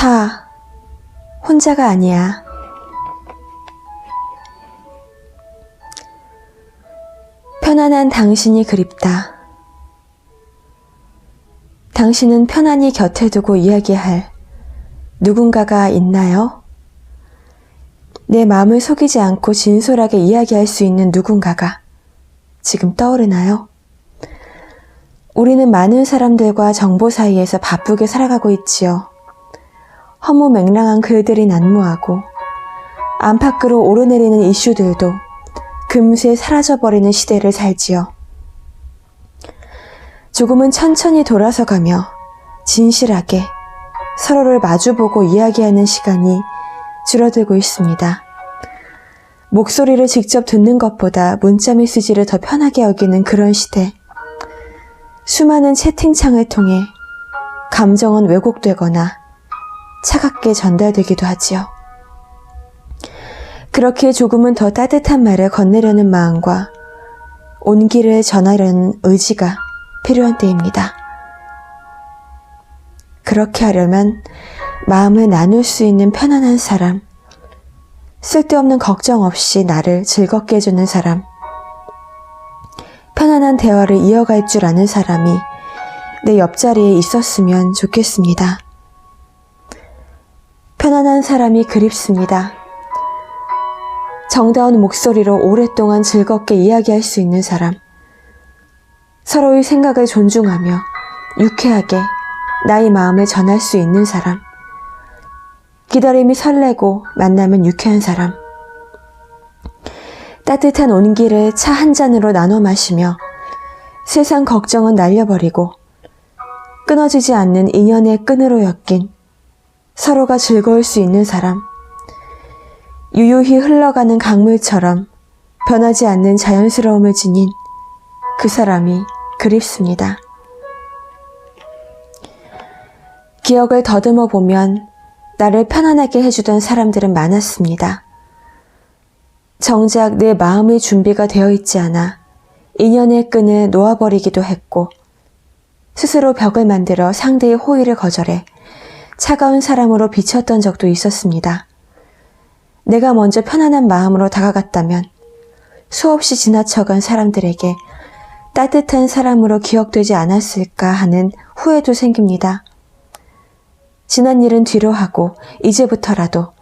자, 혼자가 아니야. 편안한 당신이 그립다. 당신은 편안히 곁에 두고 이야기할 누군가가 있나요? 내 마음을 속이지 않고 진솔하게 이야기할 수 있는 누군가가 지금 떠오르나요? 우리는 많은 사람들과 정보 사이에서 바쁘게 살아가고 있지요. 허무맹랑한 글들이 난무하고 안팎으로 오르내리는 이슈들도 금세 사라져버리는 시대를 살지요. 조금은 천천히 돌아서 가며 진실하게 서로를 마주보고 이야기하는 시간이 줄어들고 있습니다. 목소리를 직접 듣는 것보다 문자 메시지를 더 편하게 여기는 그런 시대. 수많은 채팅창을 통해 감정은 왜곡되거나 차갑게 전달되기도 하지요. 그렇게 조금은 더 따뜻한 말을 건네려는 마음과 온기를 전하려는 의지가 필요한 때입니다. 그렇게 하려면 마음을 나눌 수 있는 편안한 사람, 쓸데없는 걱정 없이 나를 즐겁게 해주는 사람, 편안한 대화를 이어갈 줄 아는 사람이 내 옆자리에 있었으면 좋겠습니다. 편안한 사람이 그립습니다. 정다운 목소리로 오랫동안 즐겁게 이야기할 수 있는 사람, 서로의 생각을 존중하며 유쾌하게 나의 마음을 전할 수 있는 사람, 기다림이 설레고 만나면 유쾌한 사람, 따뜻한 온기를 차 한 잔으로 나눠 마시며 세상 걱정은 날려버리고 끊어지지 않는 인연의 끈으로 엮인 서로가 즐거울 수 있는 사람, 유유히 흘러가는 강물처럼 변하지 않는 자연스러움을 지닌 그 사람이 그립습니다. 기억을 더듬어 보면 나를 편안하게 해주던 사람들은 많았습니다. 정작 내 마음의 준비가 되어 있지 않아 인연의 끈을 놓아버리기도 했고 스스로 벽을 만들어 상대의 호의를 거절해 차가운 사람으로 비쳤던 적도 있었습니다. 내가 먼저 편안한 마음으로 다가갔다면 수없이 지나쳐간 사람들에게 따뜻한 사람으로 기억되지 않았을까 하는 후회도 생깁니다. 지난 일은 뒤로 하고 이제부터라도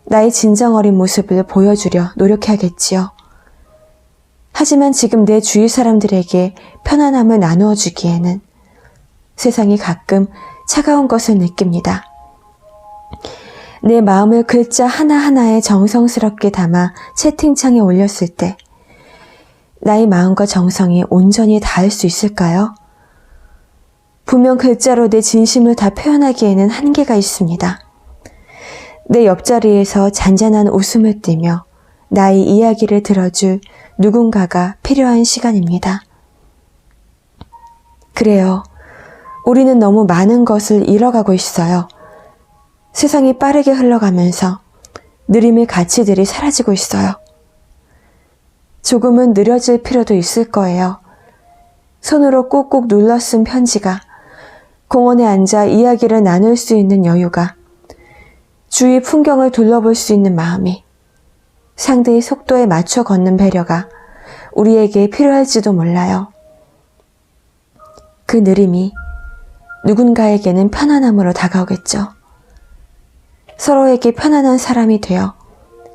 나의 진정 어린 모습을 보여주려 노력해야겠지요. 하지만 지금 내 주위 사람들에게 편안함을 나누어 주기에는 세상이 가끔 차가운 것을 느낍니다. 내 마음을 글자 하나하나에 정성스럽게 담아 채팅창에 올렸을 때 나의 마음과 정성이 온전히 닿을 수 있을까요? 분명 글자로 내 진심을 다 표현하기에는 한계가 있습니다. 내 옆자리에서 잔잔한 웃음을 띠며 나의 이야기를 들어줄 누군가가 필요한 시간입니다. 그래요. 우리는 너무 많은 것을 잃어가고 있어요. 세상이 빠르게 흘러가면서 느림의 가치들이 사라지고 있어요. 조금은 느려질 필요도 있을 거예요. 손으로 꾹꾹 눌러 쓴 편지가, 공원에 앉아 이야기를 나눌 수 있는 여유가, 주위 풍경을 둘러볼 수 있는 마음이, 상대의 속도에 맞춰 걷는 배려가 우리에게 필요할지도 몰라요. 그 느림이 누군가에게는 편안함으로 다가오겠죠. 서로에게 편안한 사람이 되어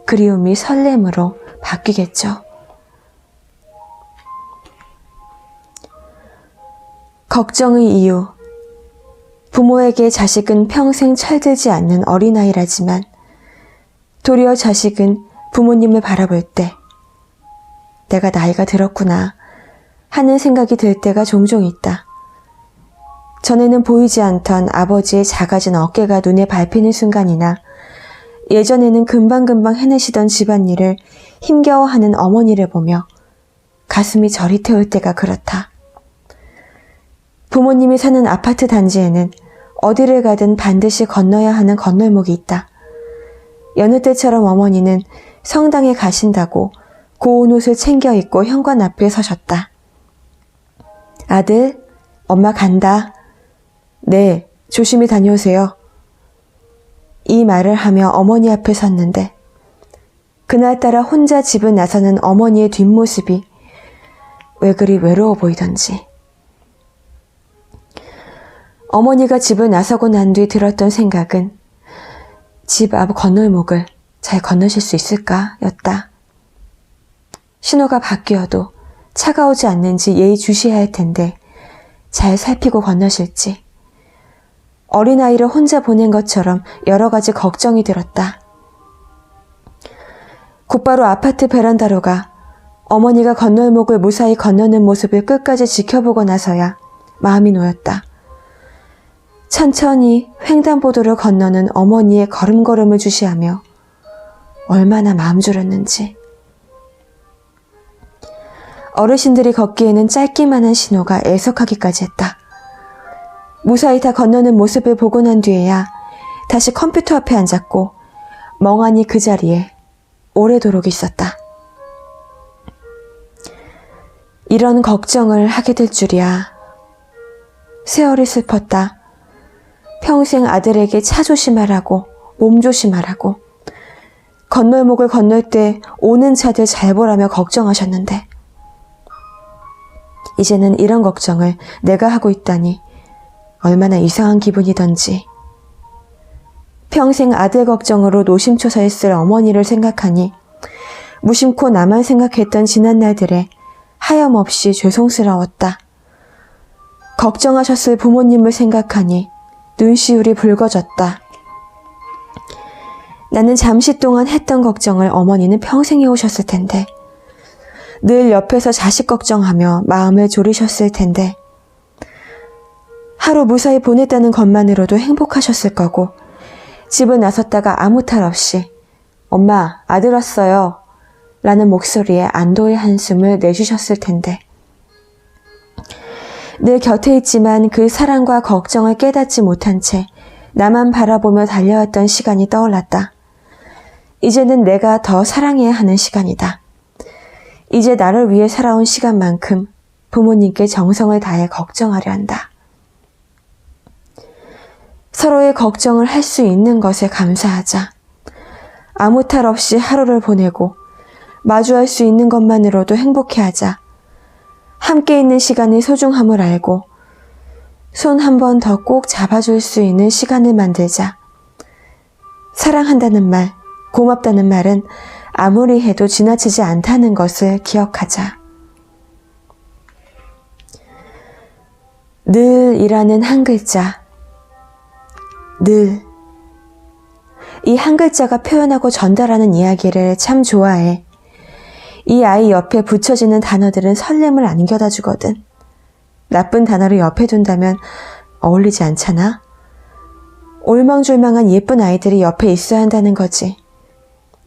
그리움이 설렘으로 바뀌겠죠. 걱정의 이유. 부모에게 자식은 평생 철들지 않는 어린아이라지만 도리어 자식은 부모님을 바라볼 때 내가 나이가 들었구나 하는 생각이 들 때가 종종 있다. 전에는 보이지 않던 아버지의 작아진 어깨가 눈에 밟히는 순간이나 예전에는 금방금방 해내시던 집안일을 힘겨워하는 어머니를 보며 가슴이 저리 태울 때가 그렇다. 부모님이 사는 아파트 단지에는 어디를 가든 반드시 건너야 하는 건널목이 있다. 여느 때처럼 어머니는 성당에 가신다고 고운 옷을 챙겨 입고 현관 앞에 서셨다. 아들, 엄마 간다. 네, 조심히 다녀오세요. 이 말을 하며 어머니 앞에 섰는데 그날따라 혼자 집을 나서는 어머니의 뒷모습이 왜 그리 외로워 보이던지. 어머니가 집을 나서고 난 뒤 들었던 생각은 집 앞 건널목을 잘 건너실 수 있을까? 였다. 신호가 바뀌어도 차가 오지 않는지 예의주시해야 할 텐데 잘 살피고 건너실지. 어린아이를 혼자 보낸 것처럼 여러 가지 걱정이 들었다. 곧바로 아파트 베란다로 가 어머니가 건널목을 무사히 건너는 모습을 끝까지 지켜보고 나서야 마음이 놓였다. 천천히 횡단보도를 건너는 어머니의 걸음걸음을 주시하며 얼마나 마음 졸였는지. 어르신들이 걷기에는 짧기만 한 신호가 애석하기까지 했다. 무사히 다 건너는 모습을 보고 난 뒤에야 다시 컴퓨터 앞에 앉았고 멍하니 그 자리에 오래도록 있었다. 이런 걱정을 하게 될 줄이야. 세월이 슬펐다. 평생 아들에게 차 조심하라고, 몸 조심하라고, 건널목을 건널 때 오는 차들 잘 보라며 걱정하셨는데 이제는 이런 걱정을 내가 하고 있다니 얼마나 이상한 기분이던지. 평생 아들 걱정으로 노심초사했을 어머니를 생각하니 무심코 나만 생각했던 지난 날들에 하염없이 죄송스러웠다. 걱정하셨을 부모님을 생각하니 눈시울이 붉어졌다. 나는 잠시 동안 했던 걱정을 어머니는 평생 해오셨을 텐데, 늘 옆에서 자식 걱정하며 마음을 졸이셨을 텐데, 하루 무사히 보냈다는 것만으로도 행복하셨을 거고, 집을 나섰다가 아무 탈 없이 엄마, 아들 왔어요 라는 목소리에 안도의 한숨을 내쉬셨을 텐데, 늘 곁에 있지만 그 사랑과 걱정을 깨닫지 못한 채 나만 바라보며 달려왔던 시간이 떠올랐다. 이제는 내가 더 사랑해야 하는 시간이다. 이제 나를 위해 살아온 시간만큼 부모님께 정성을 다해 걱정하려 한다. 서로의 걱정을 할 수 있는 것에 감사하자. 아무 탈 없이 하루를 보내고 마주할 수 있는 것만으로도 행복해하자. 함께 있는 시간의 소중함을 알고 손 한 번 더 꼭 잡아줄 수 있는 시간을 만들자. 사랑한다는 말, 고맙다는 말은 아무리 해도 지나치지 않다는 것을 기억하자. 늘이라는 한 글자. 늘. 이 한 글자가 표현하고 전달하는 이야기를 참 좋아해. 이 아이 옆에 붙여지는 단어들은 설렘을 안겨다 주거든. 나쁜 단어를 옆에 둔다면 어울리지 않잖아? 올망졸망한 예쁜 아이들이 옆에 있어야 한다는 거지.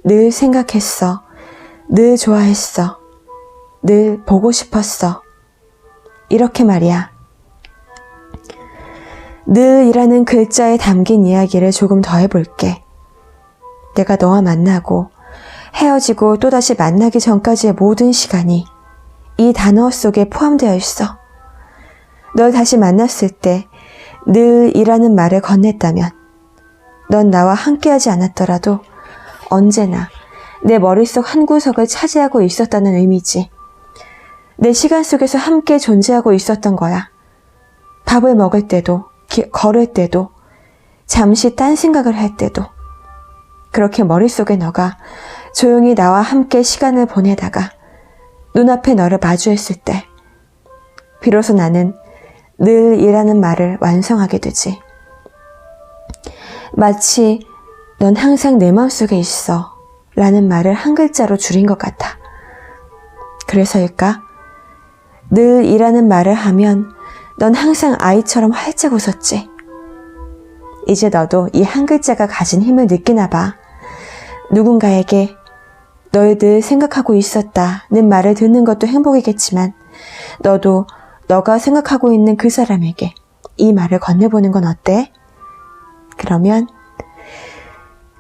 늘 생각했어. 늘 좋아했어. 늘 보고 싶었어. 이렇게 말이야. 늘이라는 글자에 담긴 이야기를 조금 더 해볼게. 내가 너와 만나고 헤어지고 또다시 만나기 전까지의 모든 시간이 이 단어 속에 포함되어 있어. 널 다시 만났을 때 늘이라는 말을 건넸다면 넌 나와 함께하지 않았더라도 언제나 내 머릿속 한 구석을 차지하고 있었다는 의미지. 내 시간 속에서 함께 존재하고 있었던 거야. 밥을 먹을 때도, 걸을 때도, 잠시 딴 생각을 할 때도. 그렇게 머릿속에 너가 조용히 나와 함께 시간을 보내다가 눈앞에 너를 마주했을 때 비로소 나는 늘이라는 말을 완성하게 되지. 마치 넌 항상 내 마음속에 있어 라는 말을 한 글자로 줄인 것 같아. 그래서일까? 늘이라는 말을 하면 넌 항상 아이처럼 활짝 웃었지. 이제 너도 이 한 글자가 가진 힘을 느끼나 봐. 누군가에게 널 늘 생각하고 있었다는 말을 듣는 것도 행복이겠지만 너도 너가 생각하고 있는 그 사람에게 이 말을 건네보는 건 어때? 그러면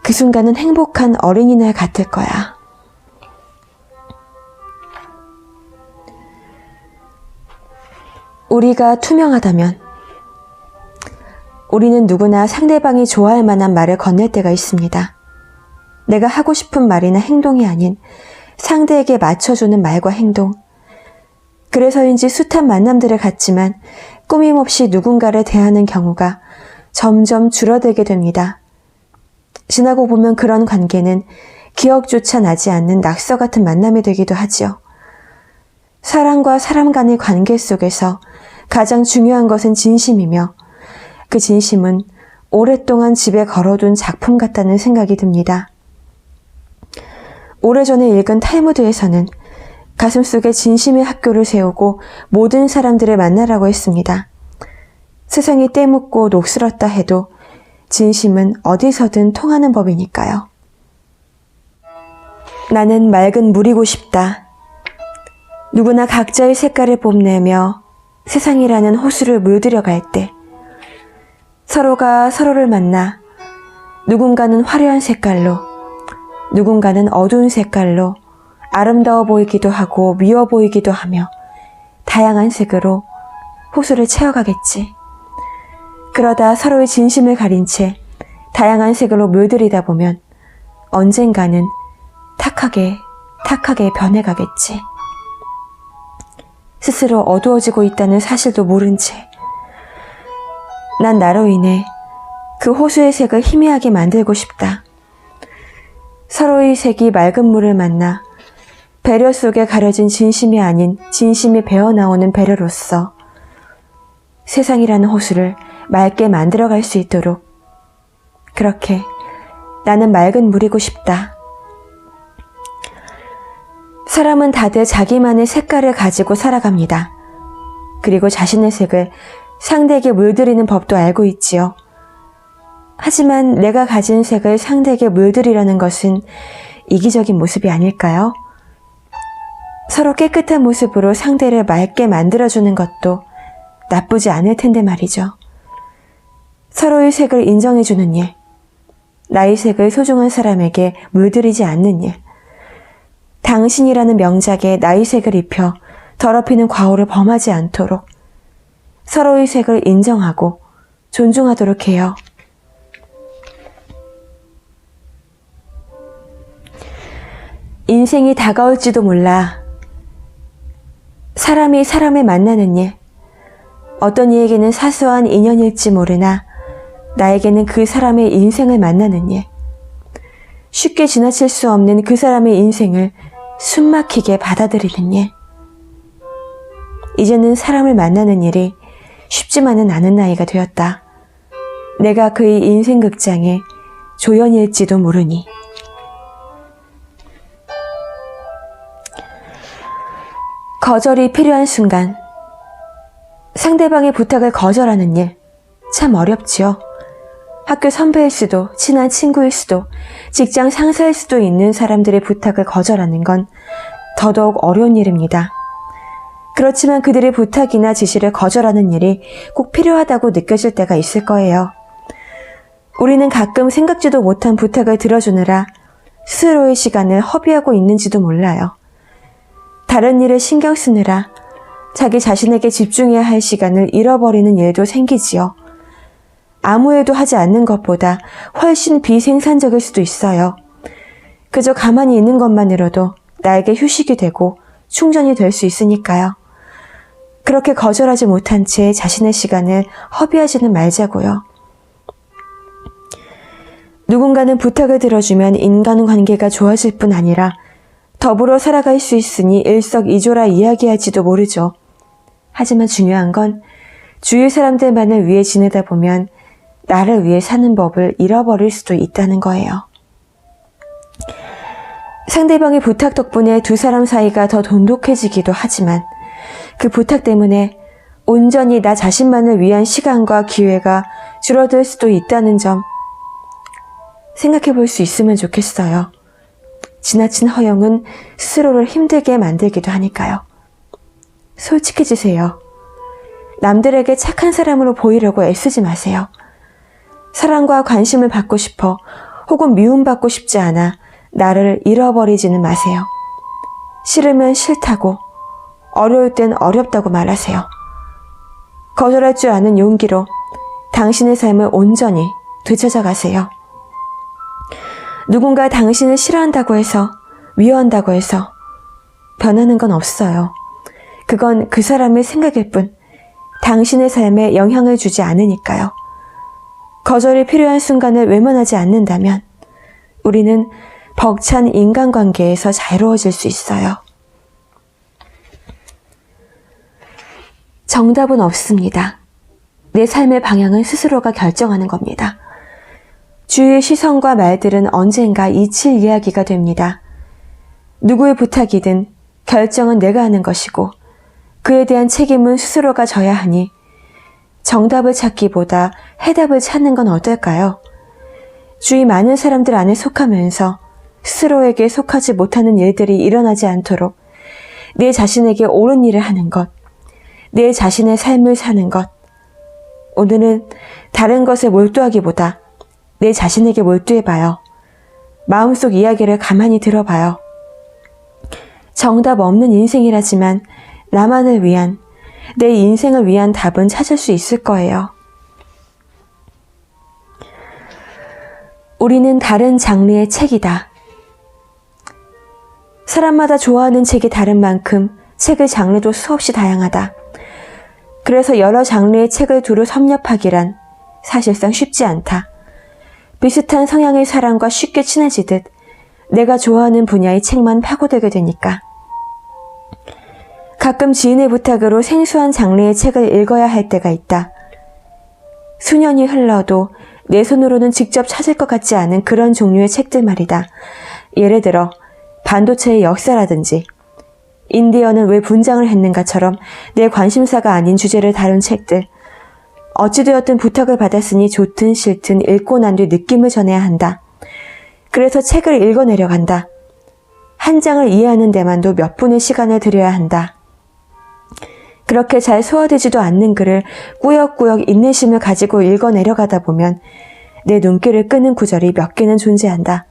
그 순간은 행복한 어린이날 같을 거야. 우리가 투명하다면, 우리는 누구나 상대방이 좋아할 만한 말을 건넬 때가 있습니다. 내가 하고 싶은 말이나 행동이 아닌 상대에게 맞춰주는 말과 행동. 그래서인지 숱한 만남들을 갖지만 꾸밈없이 누군가를 대하는 경우가 점점 줄어들게 됩니다. 지나고 보면 그런 관계는 기억조차 나지 않는 낙서 같은 만남이 되기도 하지요. 사람과 사람 간의 관계 속에서 가장 중요한 것은 진심이며 그 진심은 오랫동안 집에 걸어둔 작품 같다는 생각이 듭니다. 오래전에 읽은 탈무드에서는 가슴속에 진심의 학교를 세우고 모든 사람들을 만나라고 했습니다. 세상이 때묻고 녹슬었다 해도 진심은 어디서든 통하는 법이니까요. 나는 맑은 물이고 싶다. 누구나 각자의 색깔을 뽐내며 세상이라는 호수를 물들여갈 때 서로가 서로를 만나 누군가는 화려한 색깔로, 누군가는 어두운 색깔로 아름다워 보이기도 하고 미워 보이기도 하며 다양한 색으로 호수를 채워가겠지. 그러다 서로의 진심을 가린 채 다양한 색으로 물들이다 보면 언젠가는 탁하게 변해가겠지. 스스로 어두워지고 있다는 사실도 모른 채 난 나로 인해 그 호수의 색을 희미하게 만들고 싶다. 서로의 색이 맑은 물을 만나 배려 속에 가려진 진심이 아닌 진심이 배어나오는 배려로서 세상이라는 호수를 맑게 만들어갈 수 있도록 그렇게 나는 맑은 물이고 싶다. 사람은 다들 자기만의 색깔을 가지고 살아갑니다. 그리고 자신의 색을 상대에게 물들이는 법도 알고 있지요. 하지만 내가 가진 색을 상대에게 물들이려는 것은 이기적인 모습이 아닐까요? 서로 깨끗한 모습으로 상대를 맑게 만들어주는 것도 나쁘지 않을 텐데 말이죠. 서로의 색을 인정해주는 일, 나의 색을 소중한 사람에게 물들이지 않는 일, 당신이라는 명작에 나의 색을 입혀 더럽히는 과오를 범하지 않도록 서로의 색을 인정하고 존중하도록 해요. 인생이 다가올지도 몰라. 사람이 사람을 만나는 일, 어떤 이에게는 사소한 인연일지 모르나 나에게는 그 사람의 인생을 만나는 일, 쉽게 지나칠 수 없는 그 사람의 인생을 숨막히게 받아들이는 일. 이제는 사람을 만나는 일이 쉽지만은 않은 나이가 되었다. 내가 그의 인생 극장의 조연일지도 모르니. 거절이 필요한 순간, 상대방의 부탁을 거절하는 일, 참 어렵지요. 학교 선배일 수도, 친한 친구일 수도, 직장 상사일 수도 있는 사람들의 부탁을 거절하는 건 더더욱 어려운 일입니다. 그렇지만 그들의 부탁이나 지시를 거절하는 일이 꼭 필요하다고 느껴질 때가 있을 거예요. 우리는 가끔 생각지도 못한 부탁을 들어주느라 스스로의 시간을 허비하고 있는지도 몰라요. 다른 일을 신경 쓰느라 자기 자신에게 집중해야 할 시간을 잃어버리는 일도 생기지요. 아무 일도 하지 않는 것보다 훨씬 비생산적일 수도 있어요. 그저 가만히 있는 것만으로도 나에게 휴식이 되고 충전이 될 수 있으니까요. 그렇게 거절하지 못한 채 자신의 시간을 허비하지는 말자고요. 누군가는 부탁을 들어주면 인간관계가 좋아질 뿐 아니라 더불어 살아갈 수 있으니 일석이조라 이야기할지도 모르죠. 하지만 중요한 건 주위 사람들만을 위해 지내다 보면 나를 위해 사는 법을 잃어버릴 수도 있다는 거예요. 상대방의 부탁 덕분에 두 사람 사이가 더 돈독해지기도 하지만 그 부탁 때문에 온전히 나 자신만을 위한 시간과 기회가 줄어들 수도 있다는 점 생각해 볼 수 있으면 좋겠어요. 지나친 허용은 스스로를 힘들게 만들기도 하니까요. 솔직해지세요. 남들에게 착한 사람으로 보이려고 애쓰지 마세요. 사랑과 관심을 받고 싶어 혹은 미움받고 싶지 않아 나를 잃어버리지는 마세요. 싫으면 싫다고, 어려울 땐 어렵다고 말하세요. 거절할 줄 아는 용기로 당신의 삶을 온전히 되찾아 가세요. 누군가 당신을 싫어한다고 해서, 미워한다고 해서 변하는 건 없어요. 그건 그 사람의 생각일 뿐 당신의 삶에 영향을 주지 않으니까요. 거절이 필요한 순간을 외면하지 않는다면 우리는 벅찬 인간관계에서 자유로워질 수 있어요. 정답은 없습니다. 내 삶의 방향은 스스로가 결정하는 겁니다. 주위의 시선과 말들은 언젠가 잊힐 이야기가 됩니다. 누구의 부탁이든 결정은 내가 하는 것이고 그에 대한 책임은 스스로가 져야 하니 정답을 찾기보다 해답을 찾는 건 어떨까요? 주위 많은 사람들 안에 속하면서 스스로에게 속하지 못하는 일들이 일어나지 않도록 내 자신에게 옳은 일을 하는 것, 내 자신의 삶을 사는 것. 오늘은 다른 것에 몰두하기보다 내 자신에게 몰두해봐요. 마음속 이야기를 가만히 들어봐요. 정답 없는 인생이라지만 나만을 위한, 내 인생을 위한 답은 찾을 수 있을 거예요. 우리는 다른 장르의 책이다. 사람마다 좋아하는 책이 다른 만큼 책의 장르도 수없이 다양하다. 그래서 여러 장르의 책을 두루 섭렵하기란 사실상 쉽지 않다. 비슷한 성향의 사람과 쉽게 친해지듯 내가 좋아하는 분야의 책만 파고들게 되니까. 가끔 지인의 부탁으로 생소한 장르의 책을 읽어야 할 때가 있다. 수년이 흘러도 내 손으로는 직접 찾을 것 같지 않은 그런 종류의 책들 말이다. 예를 들어 반도체의 역사라든지 인디언은 왜 분장을 했는가처럼 내 관심사가 아닌 주제를 다룬 책들. 어찌되었든 부탁을 받았으니 좋든 싫든 읽고 난 뒤 느낌을 전해야 한다. 그래서 책을 읽어내려 간다. 한 장을 이해하는 데만도 몇 분의 시간을 들여야 한다. 그렇게 잘 소화되지도 않는 글을 꾸역꾸역 인내심을 가지고 읽어내려가다 보면 내 눈길을 끄는 구절이 몇 개는 존재한다.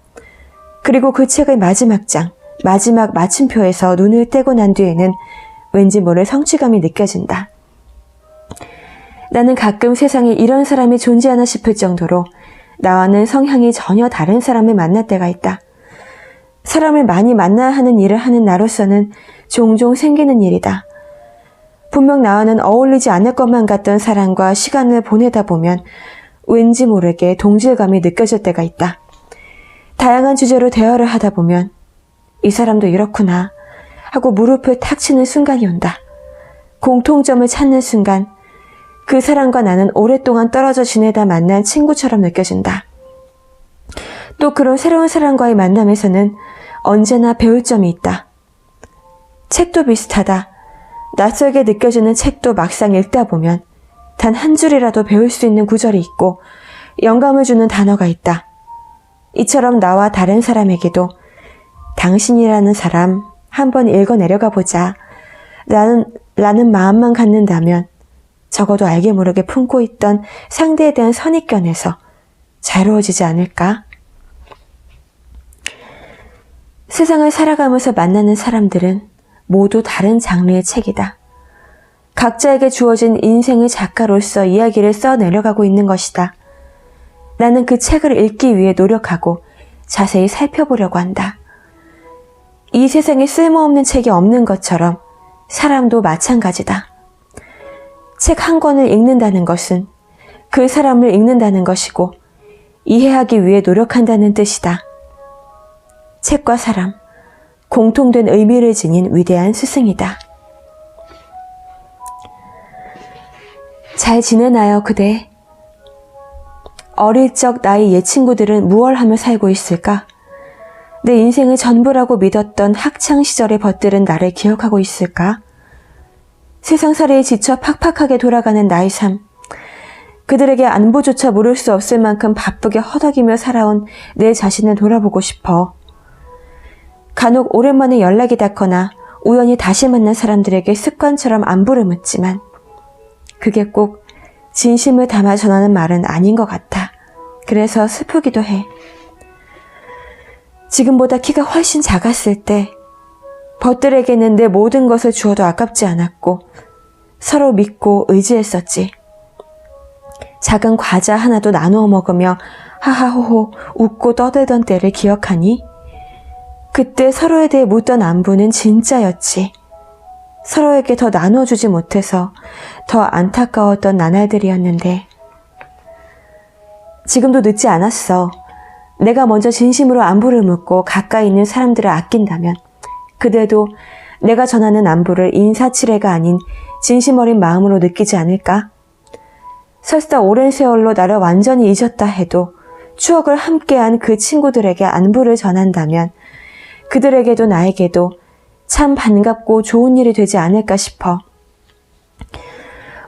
그리고 그 책의 마지막 장, 마지막 마침표에서 눈을 떼고 난 뒤에는 왠지 모를 성취감이 느껴진다. 나는 가끔 세상에 이런 사람이 존재하나 싶을 정도로 나와는 성향이 전혀 다른 사람을 만날 때가 있다. 사람을 많이 만나야 하는 일을 하는 나로서는 종종 생기는 일이다. 분명 나와는 어울리지 않을 것만 같던 사람과 시간을 보내다 보면 왠지 모르게 동질감이 느껴질 때가 있다. 다양한 주제로 대화를 하다 보면 이 사람도 이렇구나 하고 무릎을 탁 치는 순간이 온다. 공통점을 찾는 순간 그 사람과 나는 오랫동안 떨어져 지내다 만난 친구처럼 느껴진다. 또 그런 새로운 사람과의 만남에서는 언제나 배울 점이 있다. 책도 비슷하다. 낯설게 느껴지는 책도 막상 읽다 보면 단 한 줄이라도 배울 수 있는 구절이 있고 영감을 주는 단어가 있다. 이처럼 나와 다른 사람에게도 당신이라는 사람 한번 읽어내려가 보자. 라는 마음만 갖는다면 적어도 알게 모르게 품고 있던 상대에 대한 선입견에서 자유로워지지 않을까? 세상을 살아가면서 만나는 사람들은 모두 다른 장르의 책이다. 각자에게 주어진 인생의 작가로서 이야기를 써내려가고 있는 것이다. 나는 그 책을 읽기 위해 노력하고 자세히 살펴보려고 한다. 이 세상에 쓸모없는 책이 없는 것처럼 사람도 마찬가지다. 책 한 권을 읽는다는 것은 그 사람을 읽는다는 것이고 이해하기 위해 노력한다는 뜻이다. 책과 사람, 공통된 의미를 지닌 위대한 스승이다. 잘 지내나요, 그대? 어릴 적 나의 옛 친구들은 무얼 하며 살고 있을까? 내 인생의 전부라고 믿었던 학창시절의 벗들은 나를 기억하고 있을까? 세상살이에 지쳐 팍팍하게 돌아가는 나의 삶. 그들에게 안부조차 물을 수 없을 만큼 바쁘게 허덕이며 살아온 내 자신을 돌아보고 싶어. 간혹 오랜만에 연락이 닿거나 우연히 다시 만난 사람들에게 습관처럼 안부를 묻지만 그게 꼭 진심을 담아 전하는 말은 아닌 것 같아. 그래서 슬프기도 해. 지금보다 키가 훨씬 작았을 때 벗들에게는 내 모든 것을 주어도 아깝지 않았고 서로 믿고 의지했었지. 작은 과자 하나도 나누어 먹으며 하하호호 웃고 떠들던 때를 기억하니? 그때 서로에 대해 묻던 안부는 진짜였지. 서로에게 더 나눠주지 못해서 더 안타까웠던 나날들이었는데 지금도 늦지 않았어. 내가 먼저 진심으로 안부를 묻고 가까이 있는 사람들을 아낀다면 그들도 내가 전하는 안부를 인사치레가 아닌 진심 어린 마음으로 느끼지 않을까? 설사 오랜 세월로 나를 완전히 잊었다 해도 추억을 함께한 그 친구들에게 안부를 전한다면 그들에게도 나에게도 참 반갑고 좋은 일이 되지 않을까 싶어.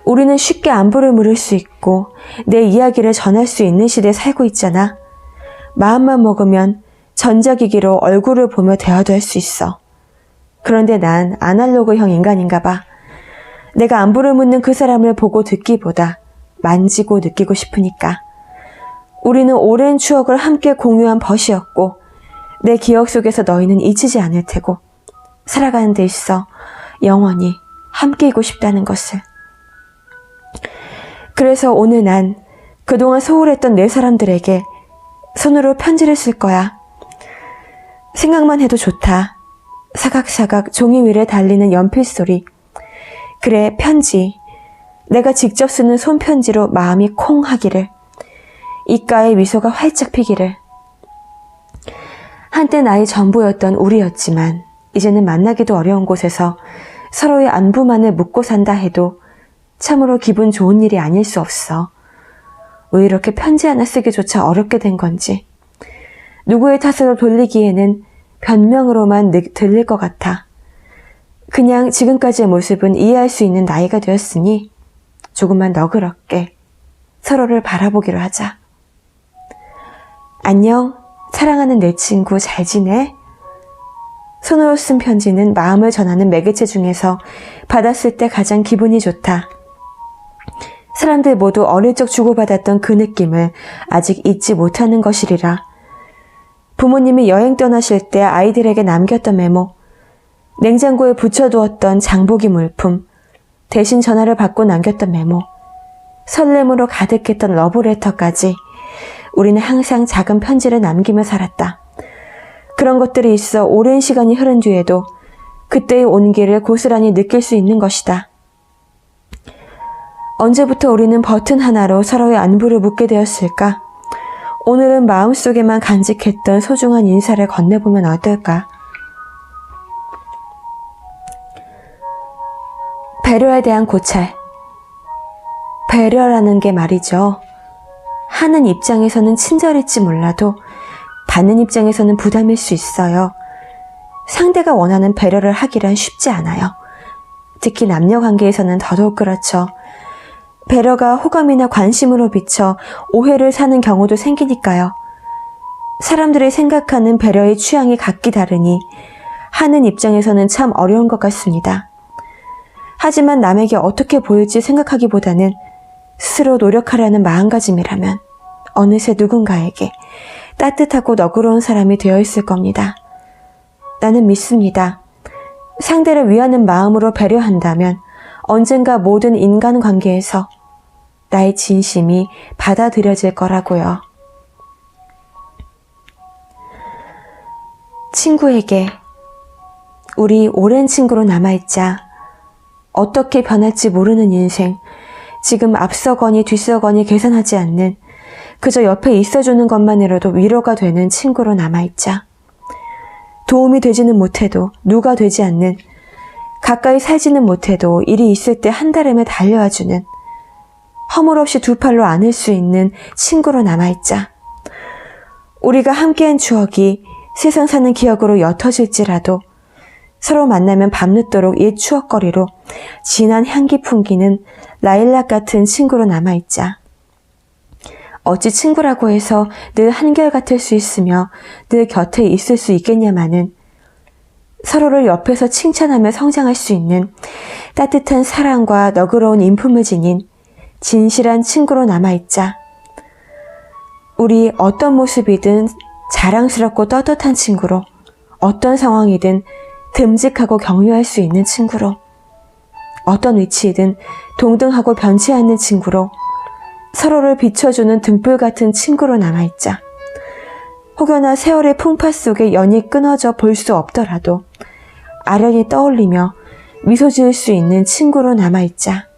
우리는 쉽게 안부를 물을 수 있고 내 이야기를 전할 수 있는 시대에 살고 있잖아. 마음만 먹으면 전자기기로 얼굴을 보며 대화도 할 수 있어. 그런데 난 아날로그형 인간인가 봐. 내가 안부를 묻는 그 사람을 보고 듣기보다 만지고 느끼고 싶으니까. 우리는 오랜 추억을 함께 공유한 벗이었고 내 기억 속에서 너희는 잊히지 않을 테고 살아가는 데 있어 영원히 함께이고 싶다는 것을. 그래서 오늘 난 그동안 소홀했던 내 사람들에게 손으로 편지를 쓸 거야. 생각만 해도 좋다. 사각사각 종이 위를 달리는 연필 소리. 그래, 편지. 내가 직접 쓰는 손편지로 마음이 콩 하기를. 입가에 미소가 활짝 피기를. 한때 나의 전부였던 우리였지만 이제는 만나기도 어려운 곳에서 서로의 안부만을 묻고 산다 해도 참으로 기분 좋은 일이 아닐 수 없어. 왜 이렇게 편지 하나 쓰기조차 어렵게 된 건지. 누구의 탓으로 돌리기에는 변명으로만 들릴 것 같아. 그냥 지금까지의 모습은 이해할 수 있는 나이가 되었으니 조금만 너그럽게 서로를 바라보기로 하자. 안녕, 사랑하는 내 친구 잘 지내? 손으로 쓴 편지는 마음을 전하는 매개체 중에서 받았을 때 가장 기분이 좋다. 사람들 모두 어릴 적 주고받았던 그 느낌을 아직 잊지 못하는 것이리라. 부모님이 여행 떠나실 때 아이들에게 남겼던 메모, 냉장고에 붙여두었던 장보기 물품, 대신 전화를 받고 남겼던 메모, 설렘으로 가득했던 러브레터까지 우리는 항상 작은 편지를 남기며 살았다. 그런 것들이 있어 오랜 시간이 흐른 뒤에도 그때의 온기를 고스란히 느낄 수 있는 것이다. 언제부터 우리는 버튼 하나로 서로의 안부를 묻게 되었을까? 오늘은 마음속에만 간직했던 소중한 인사를 건네보면 어떨까? 배려에 대한 고찰. 배려라는 게 말이죠. 하는 입장에서는 친절일지 몰라도 받는 입장에서는 부담일 수 있어요. 상대가 원하는 배려를 하기란 쉽지 않아요. 특히 남녀 관계에서는 더더욱 그렇죠. 배려가 호감이나 관심으로 비쳐 오해를 사는 경우도 생기니까요. 사람들이 생각하는 배려의 취향이 각기 다르니 하는 입장에서는 참 어려운 것 같습니다. 하지만 남에게 어떻게 보일지 생각하기보다는 스스로 노력하려는 마음가짐이라면 어느새 누군가에게 따뜻하고 너그러운 사람이 되어 있을 겁니다. 나는 믿습니다. 상대를 위하는 마음으로 배려한다면 언젠가 모든 인간관계에서 나의 진심이 받아들여질 거라고요. 친구에게 우리 오랜 친구로 남아있자. 어떻게 변할지 모르는 인생, 지금 앞서거니 뒤서거니 계산하지 않는 그저 옆에 있어주는 것만으로도 위로가 되는 친구로 남아있자. 도움이 되지는 못해도 누가 되지 않는, 가까이 살지는 못해도 일이 있을 때 한달음에 달려와주는, 허물없이 두 팔로 안을 수 있는 친구로 남아있자. 우리가 함께한 추억이 세상 사는 기억으로 옅어질지라도 서로 만나면 밤늦도록 옛 추억거리로 진한 향기 풍기는 라일락 같은 친구로 남아있자. 어찌 친구라고 해서 늘 한결같을 수 있으며 늘 곁에 있을 수 있겠냐마는 서로를 옆에서 칭찬하며 성장할 수 있는 따뜻한 사랑과 너그러운 인품을 지닌 진실한 친구로 남아있자. 우리 어떤 모습이든 자랑스럽고 떳떳한 친구로, 어떤 상황이든 듬직하고 격려할 수 있는 친구로, 어떤 위치이든 동등하고 변치 않는 친구로 서로를 비춰주는 등불 같은 친구로 남아있자. 혹여나 세월의 풍파 속에 연이 끊어져 볼 수 없더라도 아련히 떠올리며 미소 지을 수 있는 친구로 남아있자.